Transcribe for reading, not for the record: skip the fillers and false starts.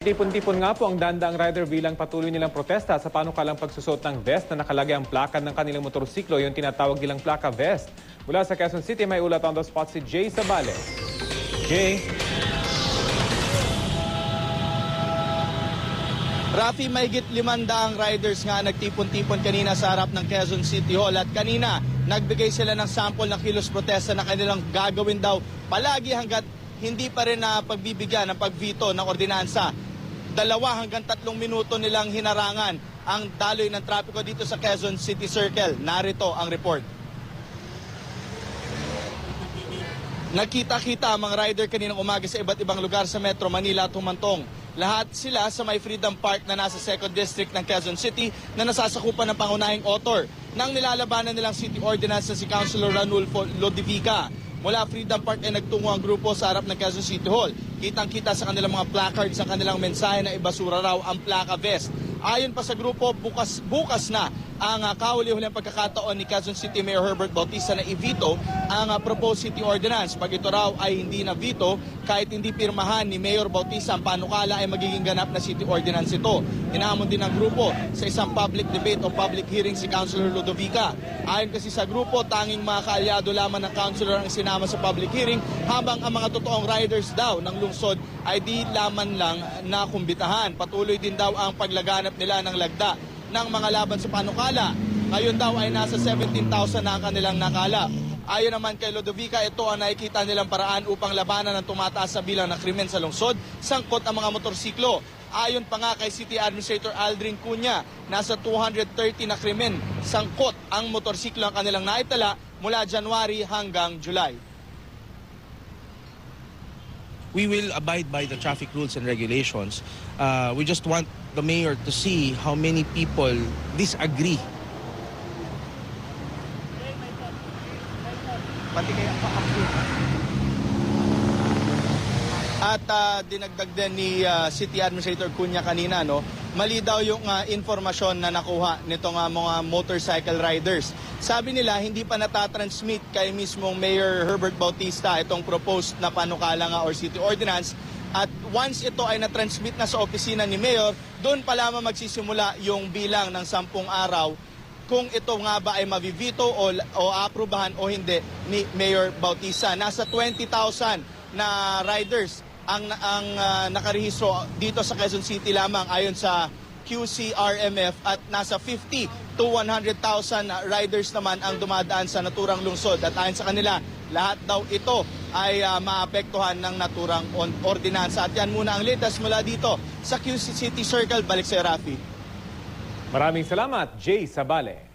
Tipon-tipon nga po ang dandaang rider bilang patuloy nilang protesta sa panukalang pagsusot ng vest na nakalagay ang plaka ng kanilang motorsiklo, yung tinatawag nilang plaka vest. Mula sa Quezon City, may ulat on the spot si Jay Sabales. Jay? Rafi, mahigit 500 riders nga nagtipon-tipon kanina sa harap ng Quezon City Hall at kanina nagbigay sila ng sample ng kilos protesta na kanilang gagawin daw palagi hanggat hindi pa rin na pagbibigyan ng pagvito ng ordinansa. 2 hanggang 3 minuto nilang hinarangan ang daloy ng trapiko dito sa Quezon City Circle. Narito ang report. Nakita-kita ang mga rider kaninang umaga sa iba't ibang lugar sa Metro Manila at humantong. Lahat sila sa may Freedom Park na nasa 2nd District ng Quezon City na nasasakupan ng pangunahing author ng nilalabanan nilang city ordinance na si Councilor Ranulfo Lodivica. Mula Freedom Park ay nagtungo ang grupo sa harap ng Quezon City Hall. Kitang-kita sa kanilang mga placards ang kanilang mensahe na ibasura raw ang plaka vest. Ayon pa sa grupo, bukas na ang kahuli-huling pagkakataon ni Quezon City Mayor Herbert Bautista na i-veto ang proposed city ordinance. Pag ito raw ay hindi na veto, kahit hindi pirmahan ni Mayor Bautista, ang panukala ay magiging ganap na city ordinance ito. Inahamon din ng grupo sa isang public debate o public hearing si Councilor Ludovica. Ayon kasi sa grupo, tanging mga kaalyado lamang ng councilor ang sinama sa public hearing, habang ang mga totoong riders daw ng lungsod ay di laman lang na kumbitahan. Patuloy din daw ang paglaganap nila ng lagda ng mga laban sa panukala. Ngayon daw ay nasa 17,000 na ang kanilang nakala. Ayon naman kay Ludovica, ito ang nakikita nilang paraan upang labanan ng tumataas sa bilang ng krimen sa lungsod, sangkot ang mga motorsiklo. Ayon pa nga kay City Administrator Aldrin Cunha, nasa 230 na krimen sangkot ang motorsiklo ang kanilang naitala mula January hanggang July. We will abide by the traffic rules and regulations. We just want the mayor to see how many people disagree. Pati kaya At dinagdag din ni City Administrator Cunha kanina, no, mali daw yung informasyon na nakuha nitong mga motorcycle riders. Sabi nila hindi pa natatransmit kay mismong Mayor Herbert Bautista itong proposed na panukala nga or city ordinance. At once ito ay natransmit na sa opisina ni Mayor, doon pa lamang magsisimula yung bilang ng 10 araw kung ito nga ba ay mabivito o aprubahan o hindi ni Mayor Bautista. Nasa 20,000 na riders ang nakarehistro dito sa Quezon City lamang ayon sa QCRMF at nasa 50 to 100,000 riders naman ang dumadaan sa naturang lungsod. At ayon sa kanila, lahat daw ito ay maapektuhan ng naturang ordinansa. At yan muna ang latest mula dito sa QC City Circle. Balik sa Rafi. Maraming salamat, Jay Sabales.